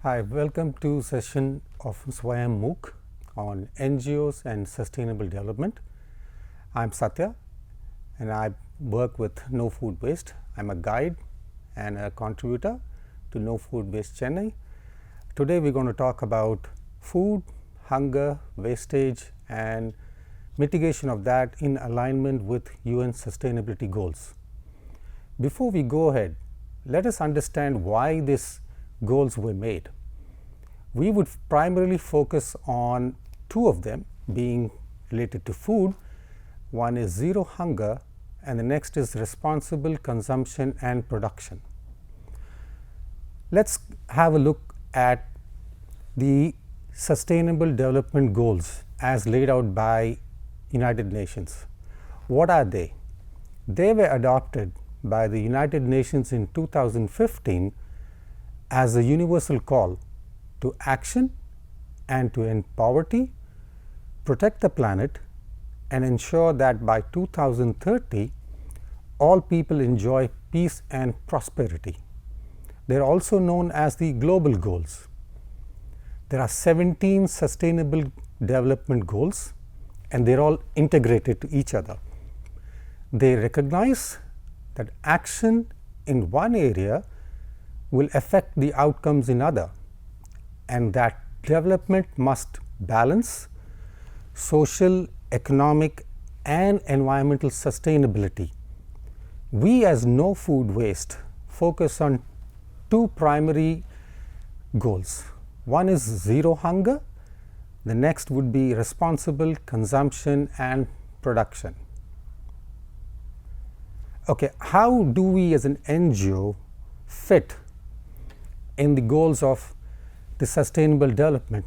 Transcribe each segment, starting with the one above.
Hi, welcome to session of Swayam MOOC on NGOs and sustainable development. I'm Satya and I work with No Food Waste. I'm a guide and a contributor to No Food Waste Chennai. Today we're going to talk about food, hunger, wastage and mitigation of that in alignment with UN sustainability goals. Before we go ahead, let us understand why these goals were made. We would primarily focus on two of them being related to food. One is zero hunger and the next is responsible consumption and production. Let's have a look at the sustainable development goals as laid out by United Nations. What are they? They were adopted by the United Nations in 2015 as a universal call to action and to end poverty, protect the planet and ensure that by 2030 all people enjoy peace and prosperity. They are also known as the global goals. There are 17 sustainable development goals and they are all integrated to each other. They recognize that action in one area will affect the outcomes in other, and that development must balance social, economic and environmental sustainability. We as No Food Waste focus on two primary goals. One is zero hunger, the next would be responsible consumption and production. Okay, how do we as an NGO fit in the goals of the sustainable development?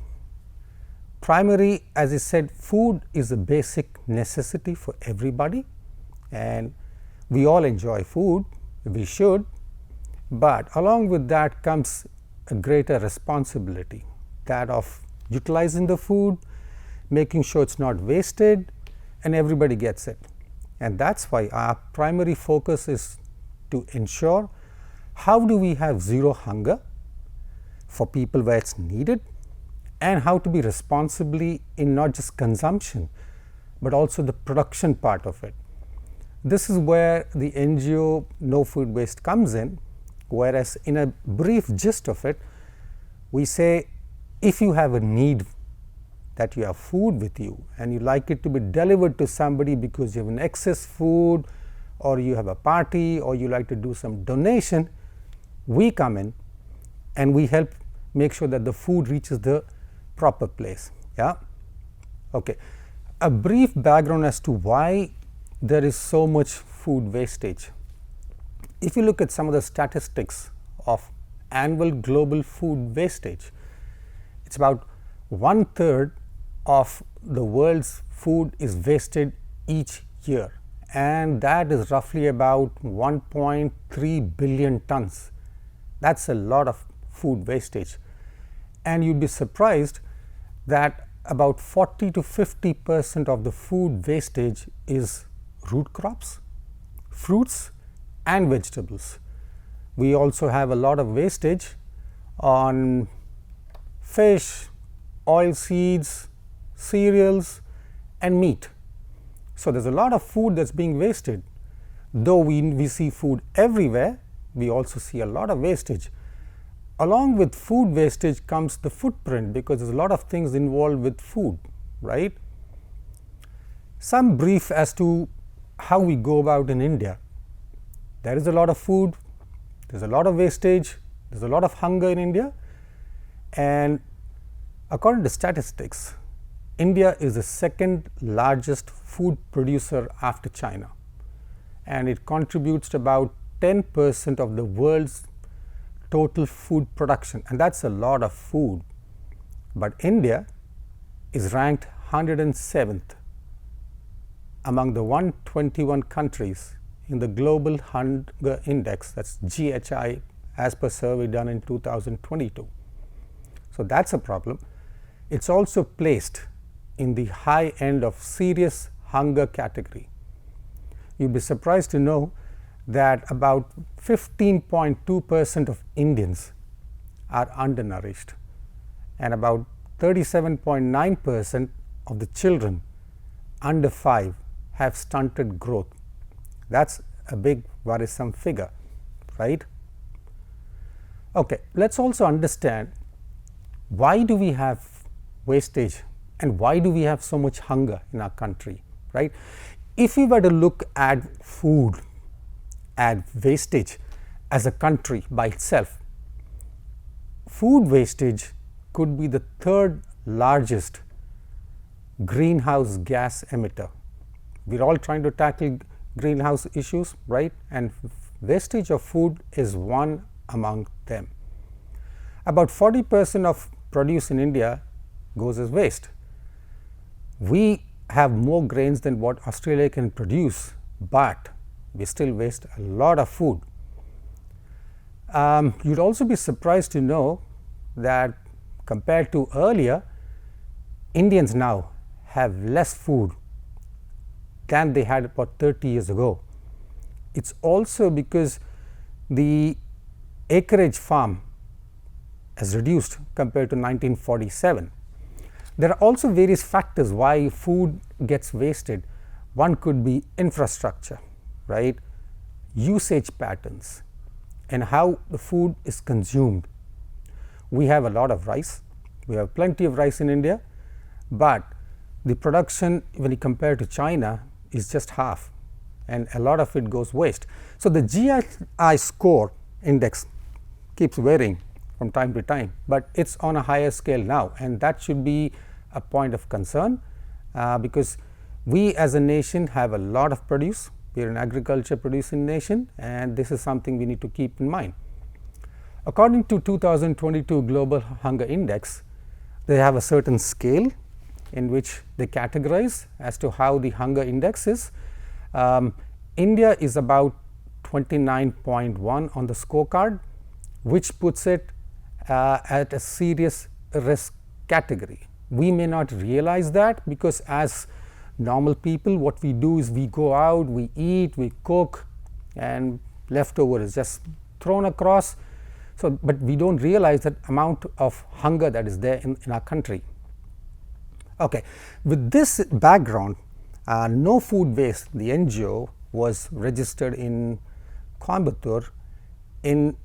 Primary, as I said, food is a basic necessity for everybody and we all enjoy food, we should, but along with that comes a greater responsibility, that of utilizing the food, making sure it's not wasted and everybody gets it. And that's why our primary focus is to ensure how do we have zero hunger for people where it's needed and how to be responsibly in not just consumption but also the production part of it. This is where the NGO No Food Waste comes in, whereas in a brief gist of it we say if you have a need that you have food with you and you like it to be delivered to somebody because you have an excess food or you have a party or you like to do some donation, we come in and we help make sure that the food reaches the proper place. Yeah. Okay. A brief background as to why there is so much food wastage. If you look at some of the statistics of annual global food wastage, it's about 1/3 of the world's food is wasted each year, and that is roughly about 1.3 billion tons. That's a lot of food wastage, and you'd be surprised that about 40 to 50% of the food wastage is root crops, fruits and vegetables. We also have a lot of wastage on fish, oil seeds, cereals and meat. So there's a lot of food that's being wasted. Though we see food everywhere, we also see a lot of wastage. Along with food wastage comes the footprint, because there's a lot of things involved with food, right? Some brief as to how we go about in India. There is a lot of food, there's a lot of wastage, there's a lot of hunger in India, and according to statistics, India is the second largest food producer after China, and it contributes to about 10% of the world's total food production, and that's a lot of food. But India is ranked 107th among the 121 countries in the Global Hunger Index, that's GHI, as per survey done in 2022. So that's a problem. It's also placed in the high end of serious hunger category. You'd be surprised to know that about 15.2% of Indians are undernourished, and about 37.9% of the children under 5 have stunted growth. That's a big worrisome figure, right? Okay, let's also understand why do we have wastage and why do we have so much hunger in our country, right? If we were to look at food and wastage as a country by itself, food wastage could be the third largest greenhouse gas emitter. We're all trying to tackle greenhouse issues, right? And wastage of food is one among them. About 40% of produce in India goes as waste. We have more grains than what Australia can produce, but we still waste a lot of food. You'd also be surprised to know that compared to earlier, Indians now have less food than they had about 30 years ago. It's also because the acreage farm has reduced compared to 1947. There are also various factors why food gets wasted. One could be infrastructure, right? Usage patterns and how the food is consumed. We have a lot of rice. We have plenty of rice in India, but the production when you compare to China is just half, and a lot of it goes waste. So the GI score index keeps varying from time to time, but it's on a higher scale now, and that should be a point of concern because we as a nation have a lot of produce. We are an agriculture producing nation, and this is something we need to keep in mind. According to 2022 Global Hunger Index, they have a certain scale in which they categorize as to how the hunger index is. India is about 29.1 on the scorecard, which puts it at a serious risk category. We may not realize that because as normal people, what we do is we go out, we eat, we cook, and leftover is just thrown across. So, but we don't realize that amount of hunger that is there in our country. Okay, with this background, No Food Waste, the NGO, was registered in Coimbatore in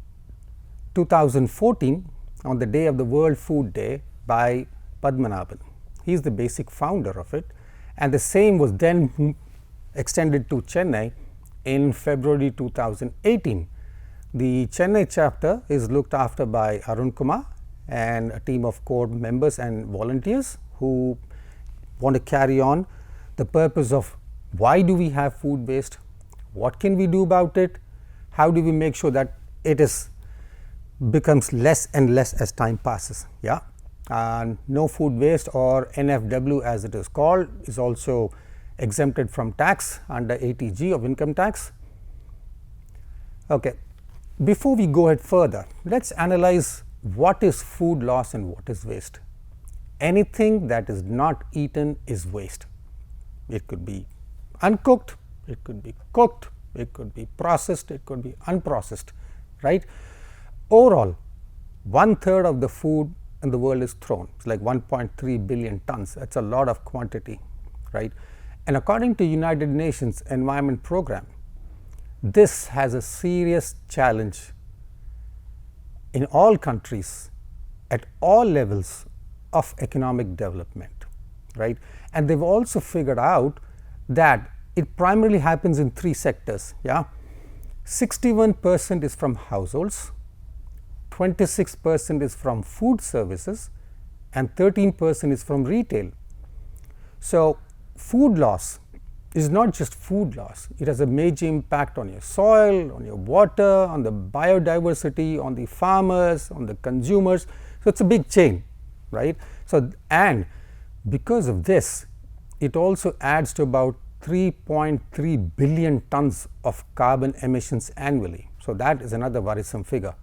2014 on the day of the World Food Day by Padmanabhan. He is the basic founder of it, and the same was then extended to Chennai in February 2018. The Chennai chapter is looked after by Arun Kumar and a team of core members and volunteers who want to carry on the purpose of why do we have food waste, what can we do about it, how do we make sure that it becomes less and less as time passes. Yeah, No Food Waste, or NFW as it is called, is also exempted from tax under 80G of income tax. Okay, before we go ahead further, let's analyze what is food loss and what is waste. Anything that is not eaten is waste. It could be uncooked, it could be cooked, it could be processed, it could be unprocessed, right? Overall, 1/3 of the food in the world is thrown. It's like 1.3 billion tons. That's a lot of quantity, right? And according to United Nations Environment Program, this has a serious challenge in all countries at all levels of economic development, right? And they've also figured out that it primarily happens in 3 sectors. Yeah, 61% is from households, 26% is from food services, and 13% is from retail. So food loss is not just food loss, it has a major impact on your soil, on your water, on the biodiversity, on the farmers, on the consumers. So it's a big chain, right? So, and because of this, it also adds to about 3.3 billion tons of carbon emissions annually. So that is another worrisome figure.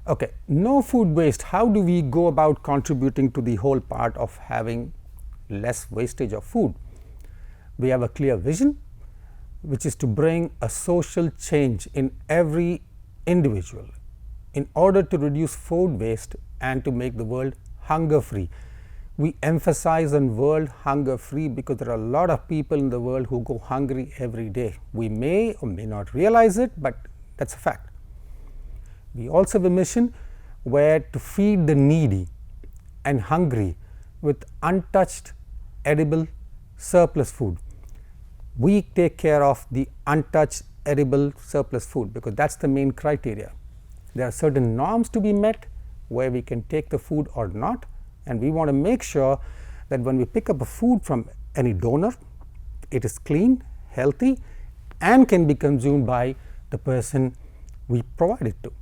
Okay, no food waste. How do we go about contributing to the whole part of having less wastage of food? We have a clear vision, which is to bring a social change in every individual, in order to reduce food waste and to make the world hunger free. We emphasize on world hunger free because there are a lot of people in the world who go hungry every day. We may or may not realize it, but that's a fact. We also have a mission where to feed the needy and hungry with untouched edible surplus food. We take care of the untouched edible surplus food because that's the main criteria. There are certain norms to be met where we can take the food or not, and we want to make sure that when we pick up a food from any donor, it is clean, healthy, and can be consumed by the person we provide it to.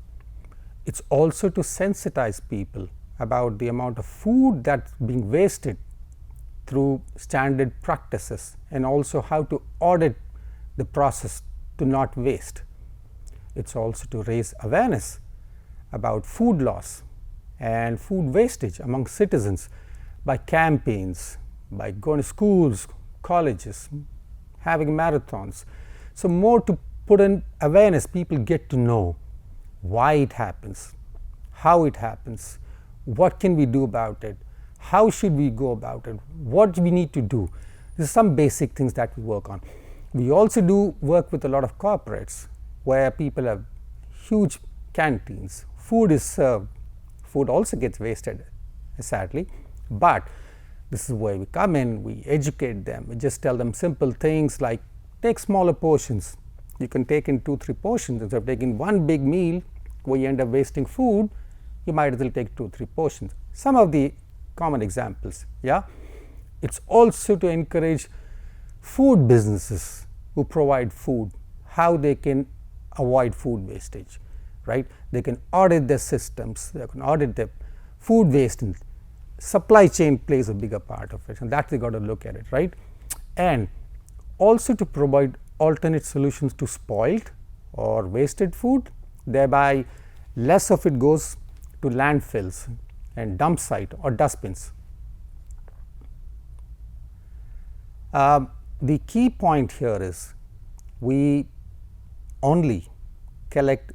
It's also to sensitize people about the amount of food that's being wasted through standard practices, and also how to audit the process to not waste. It's also to raise awareness about food loss and food wastage among citizens by campaigns, by going to schools, colleges, having marathons. So more to put in awareness, people get to know why it happens, how it happens, what can we do about it, how should we go about it, what we need to do. These are some basic things that we work on. We also do work with a lot of corporates where people have huge canteens, food is served, food also gets wasted sadly, but this is where we come in, we educate them, we just tell them simple things like take smaller portions. You can take in 2-3 portions. Instead of taking one big meal where you end up wasting food, you might as well take 2-3 portions. Some of the common examples. Yeah, it's also to encourage food businesses who provide food, how they can avoid food wastage, right? They can audit their systems, they can audit their food waste, and supply chain plays a bigger part of it, and that we got to look at it, right? And also to provide alternate solutions to spoiled or wasted food, thereby less of it goes to landfills and dump site or dustbins. The key point here is we only collect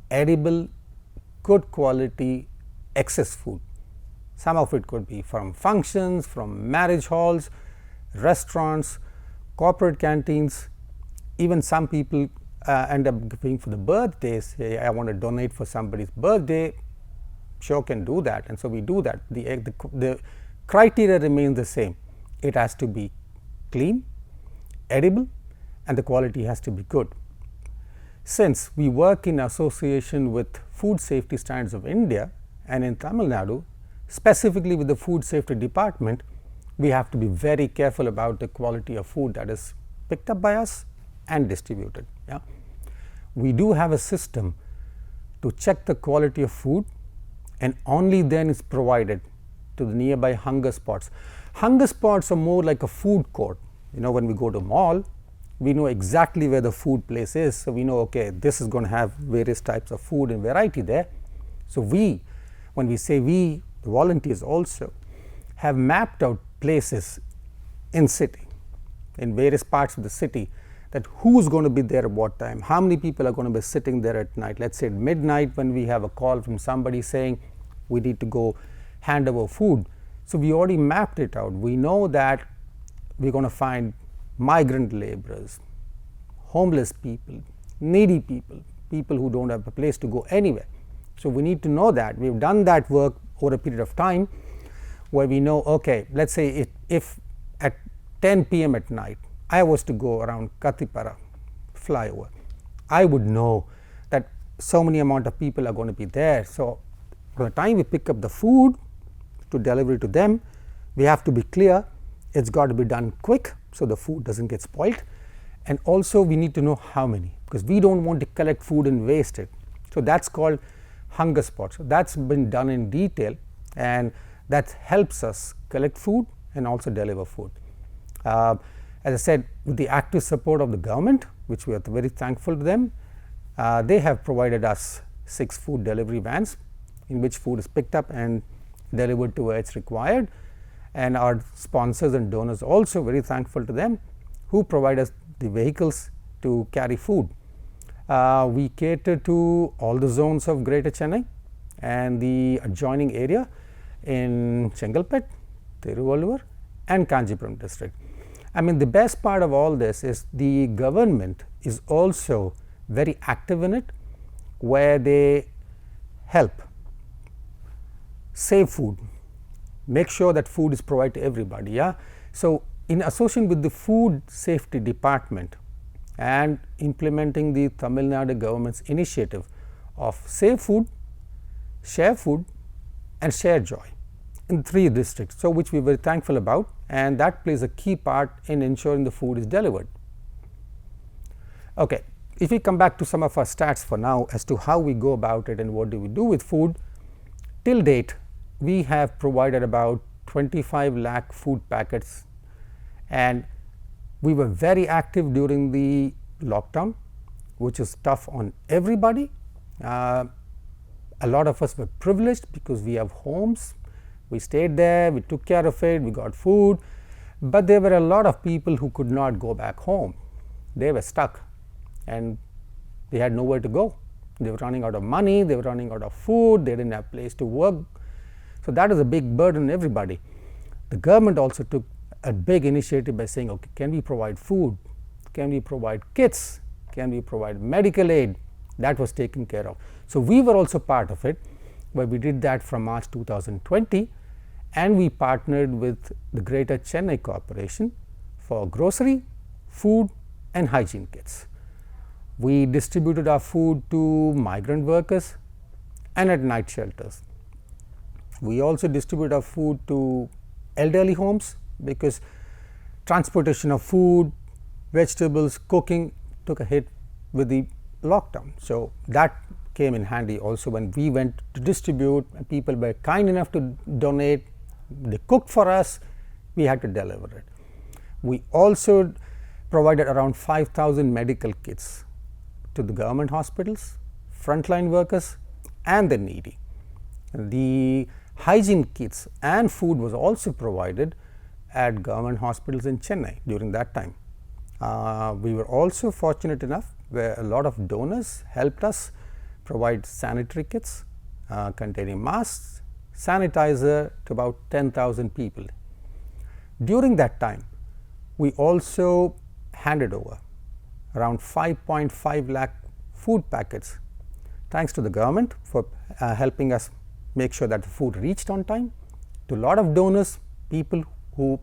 edible, good quality excess food. Some of it could be from functions, from marriage halls, restaurants, corporate canteens. Even some people end up going for the birthdays. Hey, I want to donate for somebody's birthday. Sure, can do that, and so we do that. The criteria remains the same. It has to be clean, edible, and the quality has to be good. Since we work in association with Food Safety Standards of India and in Tamil Nadu, specifically with the Food Safety Department, we have to be very careful about the quality of food that is picked up by us and distributed. Yeah, we do have a system to check the quality of food, and only then is provided to the nearby hunger spots. Hunger spots are more like a food court. You know, when we go to a mall, we know exactly where the food place is. So, we know, okay, this is going to have various types of food and variety there. So, when we say we, the volunteers also have mapped out places in city, in various parts of the city, that who's going to be there at what time, how many people are going to be sitting there at night. Let's say at midnight when we have a call from somebody saying we need to go hand over food. So, we already mapped it out. We know that we're going to find migrant laborers, homeless people, needy people, people who don't have a place to go anywhere. So, we need to know that. We've done that work over a period of time where we know, okay, let's say if at 10 p.m. at night I was to go around Kathipara flyover, I would know that so many amount of people are going to be there. So, by the time we pick up the food to deliver it to them, we have to be clear it's got to be done quick so the food doesn't get spoiled, and also we need to know how many, because we don't want to collect food and waste it. So, that's called hunger spots. So, that's been done in detail, and that helps us collect food and also deliver food. As I said, with the active support of the government, which we are very thankful to them, they have provided us 6 food delivery vans in which food is picked up and delivered to where it's required, and our sponsors and donors also very thankful to them who provide us the vehicles to carry food. We cater to all the zones of Greater Chennai and the adjoining area in Chengalpet, Tiruvallur and Kanchipuram district. I mean, the best part of all this is the government is also very active in it, where they help save food, make sure that food is provided to everybody. Yeah. So, in association with the food safety department and implementing the Tamil Nadu government's initiative of Save Food, Share Food and Share Joy in 3 districts. So, which we are very thankful about, and that plays a key part in ensuring the food is delivered. Okay. If we come back to some of our stats for now as to how we go about it and what do we do with food, till date we have provided about 25 lakh food packets, and we were very active during the lockdown, which is tough on everybody. A lot of us were privileged because we have homes, we stayed there, we took care of it, we got food, but there were a lot of people who could not go back home. They were stuck and they had nowhere to go. They were running out of money, they were running out of food, they didn't have place to work. So, that is a big burden on everybody. The government also took a big initiative by saying, okay, can we provide food, can we provide kits, can we provide medical aid? That was taken care of. So, we were also part of it, where we did that from March 2020, and we partnered with the Greater Chennai Corporation for grocery, food and hygiene kits. We distributed our food to migrant workers and at night shelters. We also distribute our food to elderly homes, because transportation of food, vegetables, cooking took a hit with the lockdown. So, that came in handy also when we went to distribute, and people were kind enough to donate, they cooked for us, we had to deliver it. We also provided around 5,000 medical kits to the government hospitals, frontline workers and the needy. The hygiene kits and food was also provided at government hospitals in Chennai during that time. We were also fortunate enough where a lot of donors helped us provide sanitary kits containing masks, sanitizer to about 10,000 people. During that time, we also handed over around 5.5 lakh food packets, thanks to the government for helping us make sure that the food reached on time, to a lot of donors, people who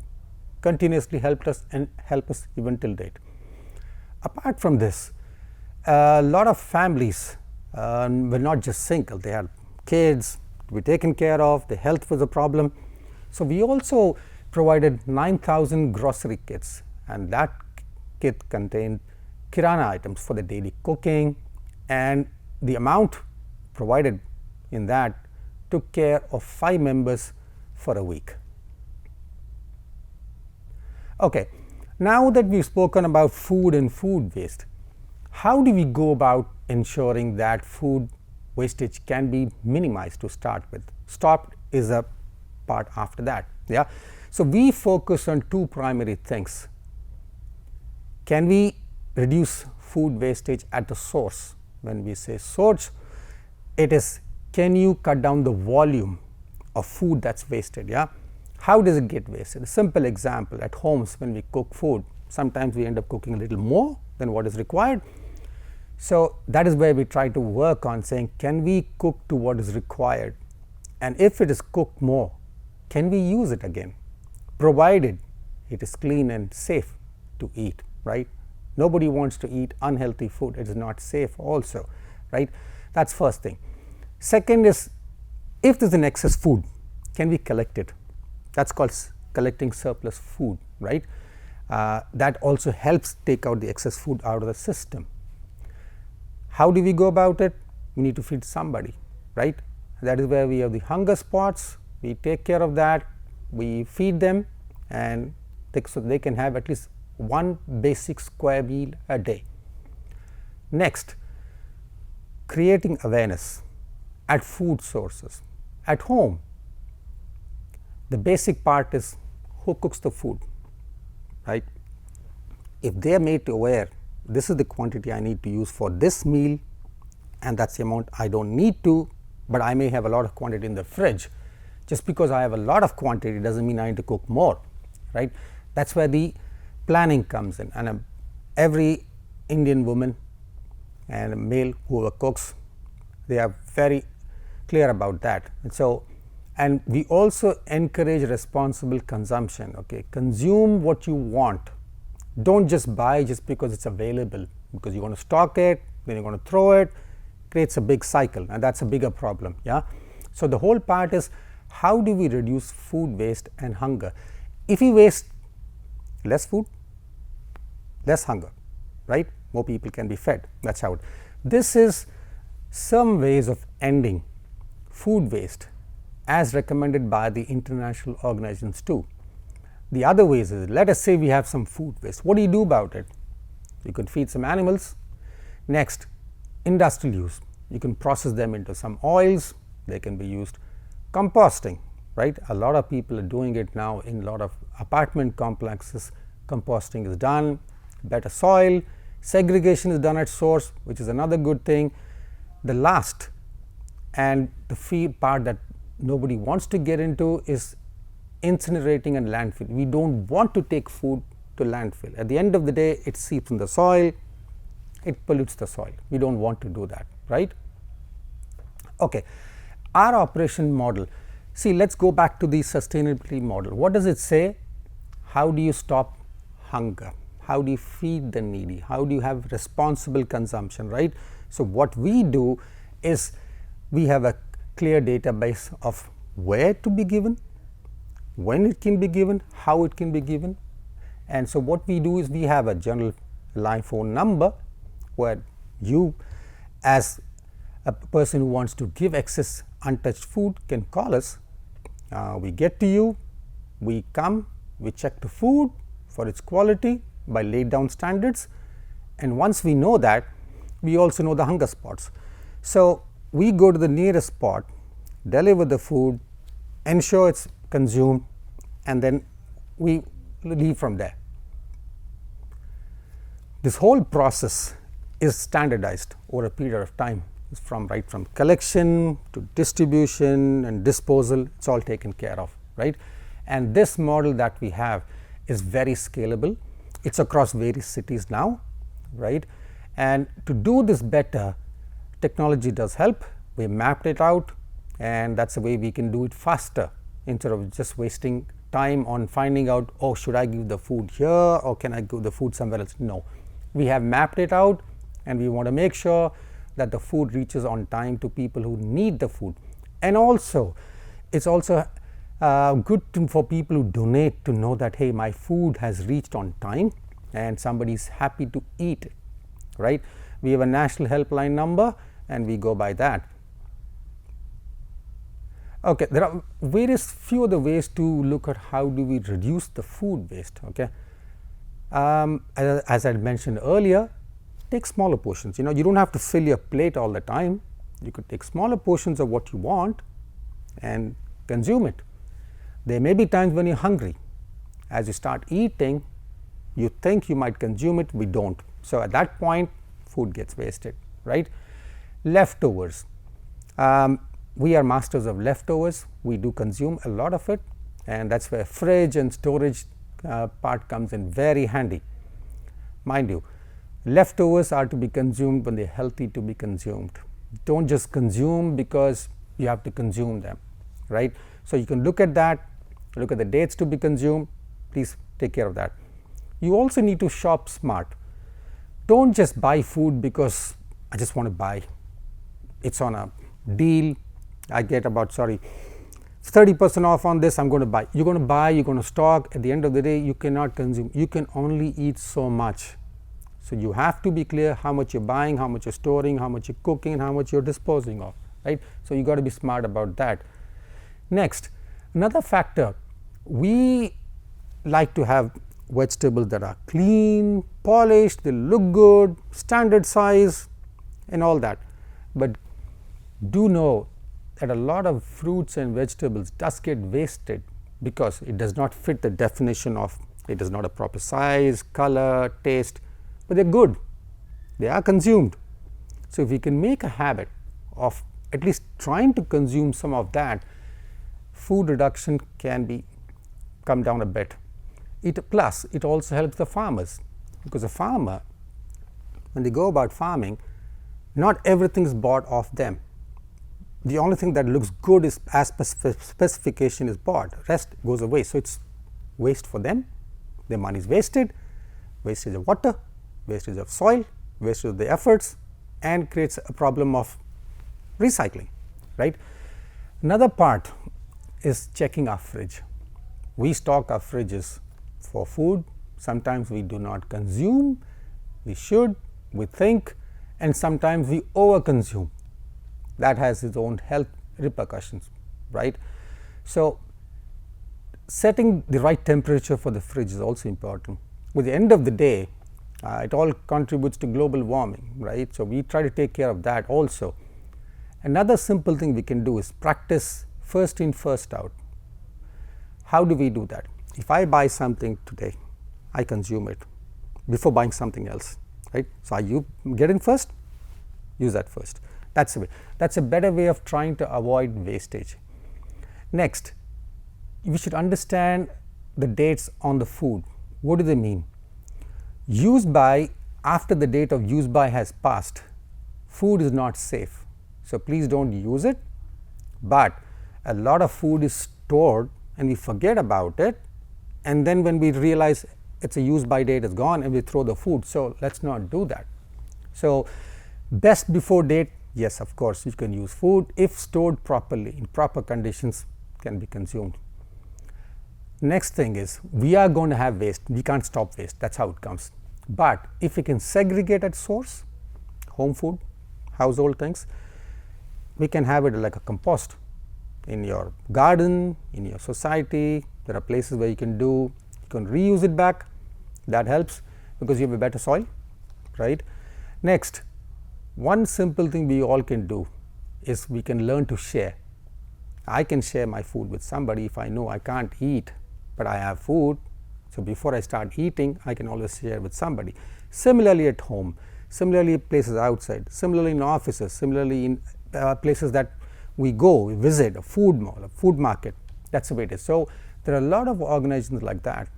continuously helped us and help us even till date. Apart from this, a lot of families were not just single, they had kids to be taken care of, their health was a problem. So, we also provided 9,000 grocery kits, and that kit contained kirana items for the daily cooking, and the amount provided in that took care of 5 members for a week. Okay. Now that we have spoken about food and food waste, how do we go about ensuring that food wastage can be minimized to start with? Stopped is a part after that. Yeah. So, we focus on 2 primary things. Can we reduce food wastage at the source? When we say source, it is, can you cut down the volume of food that is wasted? Yeah. How does it get wasted? A simple example, at homes when we cook food, sometimes we end up cooking a little more than what is required. So, that is where we try to work on saying, can we cook to what is required, and if it is cooked more, can we use it again, provided it is clean and safe to eat, right? Nobody wants to eat unhealthy food, it is not safe also, right? That is first thing. Second is, if there is an excess food, can we collect it? That is called collecting surplus food, right? That also helps take out the excess food out of the system. How do we go about it? We need to feed somebody, right? That is where we have the hunger spots, we take care of that, we feed them, and so they can have at least one basic square meal a day. Next, creating awareness at food sources. At home, the basic part is who cooks the food, right? If they are made aware this is the quantity I need to use for this meal, and that's the amount I don't need to, but I may have a lot of quantity in the fridge. Just because I have a lot of quantity doesn't mean I need to cook more, right? That's where the planning comes in, and every Indian woman and a male whoever cooks, they are very clear about that. And so, and we also encourage responsible consumption. Okay, consume what you want. Don't just buy just because it's available, because you're going to stock it, then you're going to throw it. Creates a big cycle, and that's a bigger problem. Yeah. So the whole part is, how do we reduce food waste and hunger? If we waste less food, less hunger, right? More people can be fed. That's how it. This is some ways of ending food waste as recommended by the international organizations too. The other ways is, let us say we have some food waste. What do you do about it? You could feed some animals. Next, industrial use. You can process them into some oils. They can be used. Composting, right? A lot of people are doing it now in a lot of apartment complexes. Composting is done. Better soil. Segregation is done at source, which is another good thing. The last and the part that nobody wants to get into is incinerating and landfill. We don't want to take food to landfill. At the end of the day, it seeps in the soil, it pollutes the soil. We don't want to do that, right? Okay, our operation model. See, let's go back to the sustainability model. What does it say? How do you stop hunger? How do you feed the needy? How do you have responsible consumption, right? So what we do is, we have a clear database of where to be given, when it can be given, how it can be given. And so what we do is, we have a general line phone number where you, as a person who wants to give excess untouched food, can call us. We get to you, we come, we check the food for its quality by laid down standards, and once we know that, we also know the hunger spots. So we go to the nearest spot, deliver the food, ensure it's consumed, and then we leave from there. This whole process is standardized over a period of time. It's from collection to distribution and disposal, it's all taken care of, right? And this model that we have is very scalable. It's across various cities now, right? And to do this better, technology does help. We mapped it out, and that's the way we can do it faster, instead of just wasting time on finding out, oh, should I give the food here or can I give the food somewhere else? No, we have mapped it out, and we want to make sure that the food reaches on time to people who need the food. And also, it's also good for people who donate to know that, hey, my food has reached on time and somebody is happy to eat it, right? We have a national helpline number, and we go by that. Okay, there are few other ways to look at how do we reduce the food waste. Okay, as I mentioned earlier, take smaller portions. You don't have to fill your plate all the time. You could take smaller portions of what you want and consume it. There may be times when you're hungry. As you start eating, you think you might consume it, we don't. So at that point, food gets wasted, right? Leftovers. We are masters of leftovers. We do consume a lot of it, and that's where fridge and storage part comes in very handy. Mind you, leftovers are to be consumed when they're healthy to be consumed. Don't just consume because you have to consume them, right? So you can look at that, look at the dates to be consumed. Please take care of that. You also need to shop smart. Don't just buy food because I just want to buy. It's on a deal. I get about 30% off on this, I'm going to buy. You're going to buy, you're going to stock. At the end of the day, you cannot consume. You can only eat so much. So you have to be clear how much you're buying, how much you're storing, how much you're cooking, and how much you're disposing of, right? So you got to be smart about that. Next, another factor, we like to have vegetables that are clean, polished, they look good, standard size, and all that. But do know that a lot of fruits and vegetables does get wasted because it does not fit the definition of, it is not a proper size, color, taste, but they're good, they are consumed. So, if we can make a habit of at least trying to consume some of that, food reduction can be come down a bit. Plus it also helps the farmers, because a farmer, when they go about farming, not everything is bought off them. The only thing that looks good is as per specification is bought, rest goes away. So, it is waste for them, their money is wasted, wastage of water, wastage of soil, wastage of the efforts, and creates a problem of recycling, right. Another part is checking our fridge. We stock our fridges for food, sometimes we do not consume, we should, we think, and sometimes we over consume. That has its own health repercussions, right. So, setting the right temperature for the fridge is also important. With the end of the day, it all contributes to global warming, right. So, we try to take care of that also. Another simple thing we can do is practice first in, first out. How do we do that? If I buy something today, I consume it before buying something else, right. So, you get in first, use that first. That is a way. That is a better way of trying to avoid wastage. Next, we should understand the dates on the food. What do they mean? Use by, after the date of use by has passed, food is not safe. So, please do not use it, but a lot of food is stored and we forget about it, and then when we realize it is a use by date is gone and we throw the food. So, let us not do that. So, best before date, yes, of course, you can use food if stored properly in proper conditions, can be consumed. Next thing is, we are going to have waste, we can't stop waste, that is how it comes. But if we can segregate at source, home food, household things, we can have it like a compost in your garden, in your society. There are places where you can reuse it back, that helps because you have a better soil, right. Next, one simple thing we all can do is we can learn to share. I can share my food with somebody if I know I can't eat, but I have food. So, before I start eating, I can always share with somebody. Similarly at home, similarly places outside, similarly in offices, similarly in places that we go, we visit, a food mall, a food market, that is the way it is. So, there are a lot of organizations like that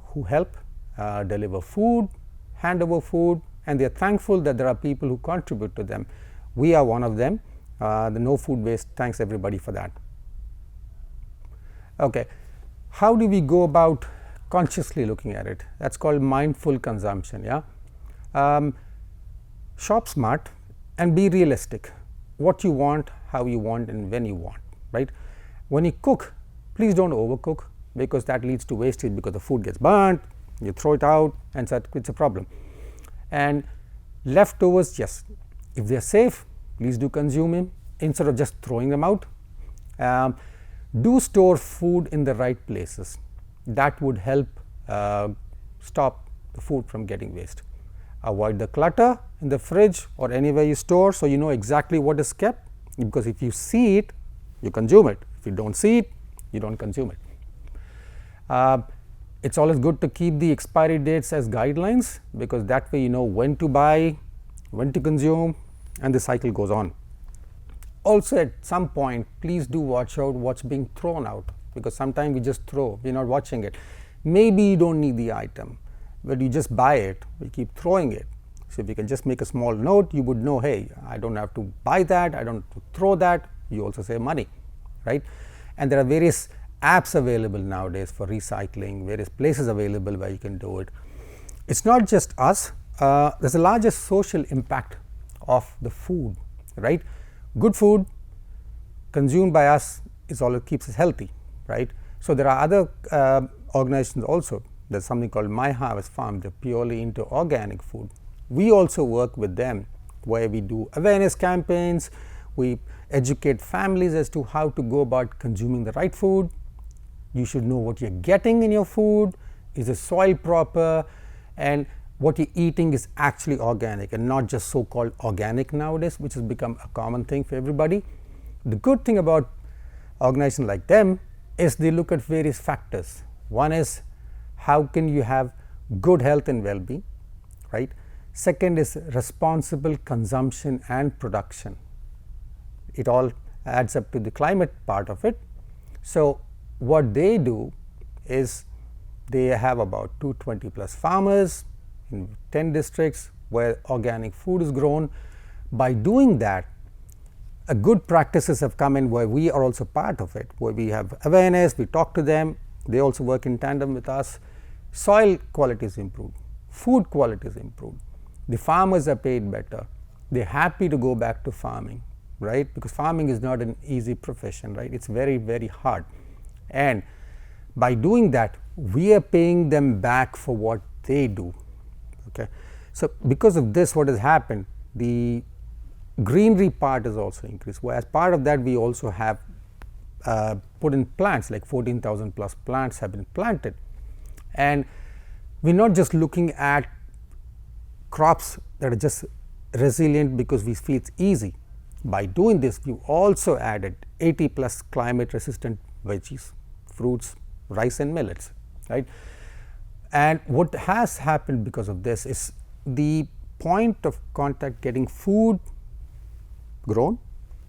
who help deliver food, hand over food, and they are thankful that there are people who contribute to them. We are one of them. The No Food Waste, thanks everybody for that. Okay. How do we go about consciously looking at it? That is called mindful consumption. Yeah. Shop smart and be realistic. What you want, how you want, and when you want, right. When you cook, please do not overcook, because that leads to wastage, because the food gets burnt, you throw it out, and so it is a problem. And leftovers, yes, if they are safe, please do consume them instead of just throwing them out. Do store food in the right places, that would help stop the food from getting waste. Avoid the clutter in the fridge or anywhere you store, so you know exactly what is kept, because if you see it, you consume it. If you do not see it, you do not consume it. It is always good to keep the expiry dates as guidelines, because that way you know when to buy, when to consume, and the cycle goes on. Also, at some point, please do watch out what is being thrown out, because sometimes we just throw, we are not watching it. Maybe you do not need the item, but you just buy it, we keep throwing it. So, if you can just make a small note, you would know, hey, I do not have to buy that, I do not have to throw that, you also save money, right. And there are various apps available nowadays for recycling, various places available where you can do it. It is not just us, there is a larger social impact of the food, right. Good food consumed by us is all it keeps us healthy, right. So, there are other organizations also. There is something called My Harvest Farm, they are purely into organic food. We also work with them, where we do awareness campaigns, we educate families as to how to go about consuming the right food. You should know what you are getting in your food, is the soil proper, and what you are eating is actually organic and not just so called organic nowadays, which has become a common thing for everybody. The good thing about organizations like them is they look at various factors. One is, how can you have good health and well-being, right. Second is responsible consumption and production. It all adds up to the climate part of it. So, what they do is they have about 220 plus farmers in 10 districts where organic food is grown. By doing that, good practices have come in where we are also part of it, where we have awareness, we talk to them, they also work in tandem with us. Soil quality is improved, food quality is improved, the farmers are paid better, they are happy to go back to farming, right, because farming is not an easy profession, right, it is very, very hard. And by doing that, we are paying them back for what they do. Okay. So, because of this, what has happened, the greenery part is also increased. Well, as part of that, we also have put in plants, like 14,000 plus plants have been planted. And we are not just looking at crops that are just resilient because we feel it's easy. By doing this, we also added 80 plus climate resistant veggies, fruits, rice and millets, right. And what has happened because of this is the point of contact getting food grown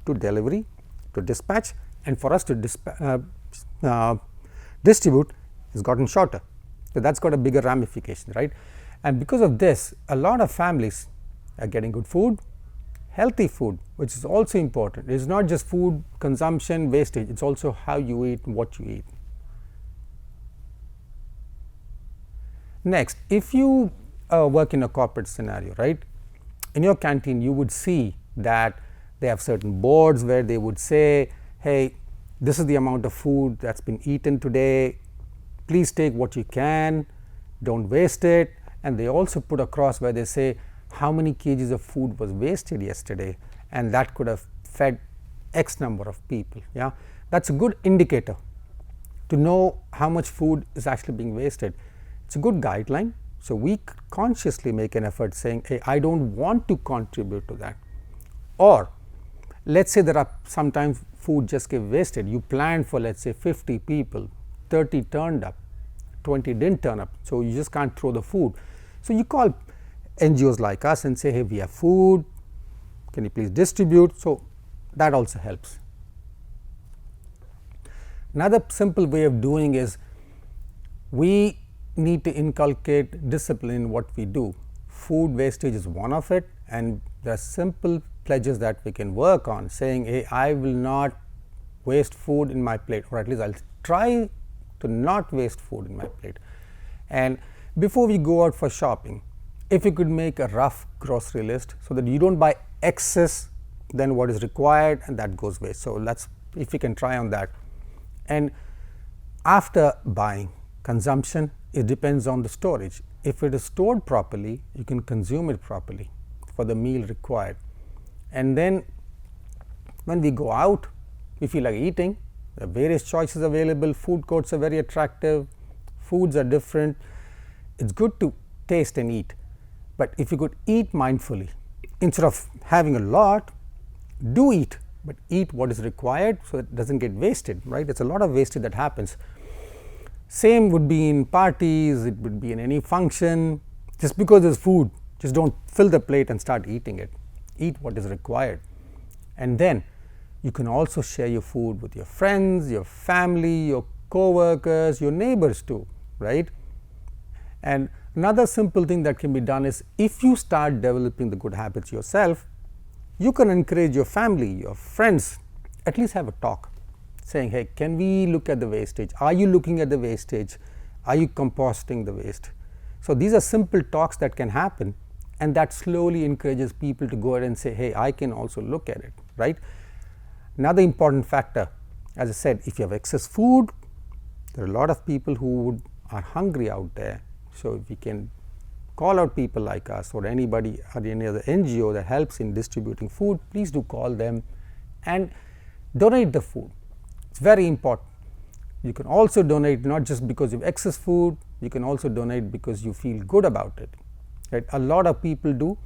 to delivery to dispatch and for us to distribute has gotten shorter. So, that has got a bigger ramification, right. And because of this, a lot of families are getting good food, healthy food, which is also important. It is not just food consumption wastage, it is also how you eat, what you eat. Next, if you work in a corporate scenario, right, in your canteen you would see that they have certain boards where they would say, hey, this is the amount of food that has been eaten today, please take what you can, do not waste it, and they also put across where they say how many kgs of food was wasted yesterday and that could have fed X number of people. Yeah, that is a good indicator to know how much food is actually being wasted. It is a good guideline. So, we consciously make an effort saying, hey, I do not want to contribute to that. Or let us say there are sometimes food just get wasted, you planned for let us say 50 people, 30 turned up, 20 did not turn up. So, you just can't throw the food. So, you call NGOs like us and say, hey, we have food, can you please distribute. So, that also helps. Another simple way of doing is we need to inculcate discipline in what we do. Food wastage is one of it, and there are simple pledges that we can work on saying, hey, I will not waste food in my plate, or at least I will try to not waste food in my plate. And before we go out for shopping, if you could make a rough grocery list so that you do not buy excess than what is required and that goes waste. So, let us, if we can try on that. And after buying, consumption, it depends on the storage. If it is stored properly, you can consume it properly for the meal required. And then when we go out, we feel like eating, there are various choices available, food courts are very attractive, foods are different. It is good to taste and eat, but if you could eat mindfully, instead of having a lot, do eat, but eat what is required so it does not get wasted, right. There is a lot of wastage that happens. Same would be in parties, it would be in any function. Just because there is food, just do not fill the plate and start eating it. Eat what is required. And then you can also share your food with your friends, your family, your co-workers, your neighbors too, right. And another simple thing that can be done is, if you start developing the good habits yourself, you can encourage your family, your friends, at least have a talk saying, hey, can we look at the wastage? Are you looking at the wastage? Are you composting the waste? So, these are simple talks that can happen, and that slowly encourages people to go ahead and say, hey, I can also look at it, right. Another important factor, as I said, if you have excess food, there are a lot of people who are hungry out there. So, if we can call out people like us or anybody or any other NGO that helps in distributing food, please do call them and donate the food. It is very important. You can also donate not just because you have excess food, you can also donate because you feel good about it, right. A lot of people do,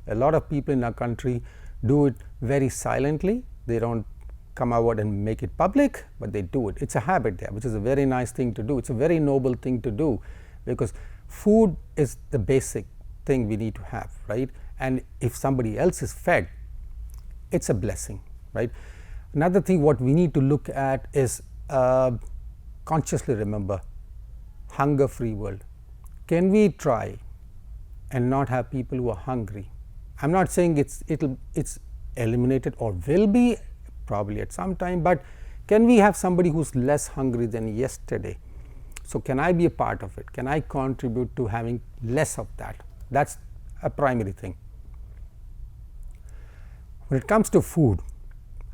a lot of people in our country do it very silently. They do not come out and make it public, but they do it. It is a habit there, which is a very nice thing to do. It is a very noble thing to do, because food is the basic thing we need to have, right? And if somebody else is fed, it's a blessing, right? Another thing what we need to look at is consciously remember hunger free world. Can we try and not have people who are hungry? I'm not saying it's eliminated or will be probably at some time, but can we have somebody who's less hungry than yesterday? So can I be a part of it? Can I contribute to having less of that? That's a primary thing. When it comes to food,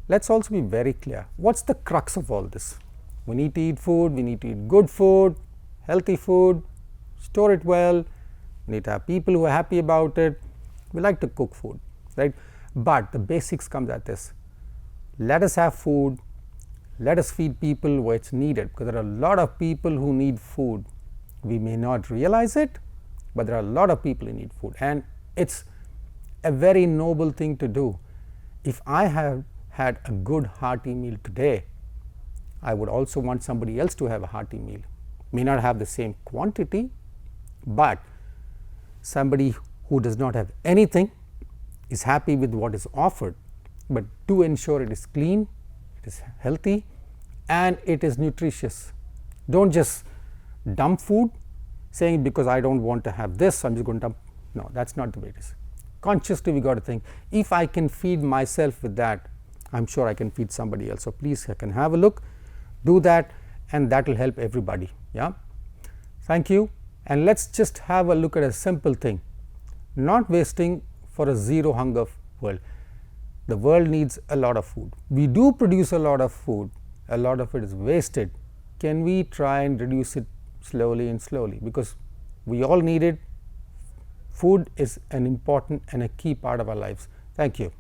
let's also be very clear. What's the crux of all this? We need to eat food, we need to eat good food, healthy food, store it well, we need to have people who are happy about it. We like to cook food, right? But the basics comes at this. Let us have food, let us feed people where it's needed, because there are a lot of people who need food. We may not realize it, but there are a lot of people who need food, and it's a very noble thing to do. If I have had a good hearty meal today, I would also want somebody else to have a hearty meal. May not have the same quantity, but somebody who does not have anything is happy with what is offered, but do ensure it is clean, it is healthy, and it is nutritious. Don't just dump food saying because I don't want to have this, I'm just going to dump. No, that's not the way it is. Consciously we got to think, if I can feed myself with that, I'm sure I can feed somebody else. So please, I can have a look, do that, and that will help everybody. Yeah. Thank you. And let's just have a look at a simple thing, not wasting for a zero hunger world. The world needs a lot of food. We do produce a lot of food, a lot of it is wasted. Can we try and reduce it slowly and slowly? Because we all need it. Food is an important and a key part of our lives. Thank you.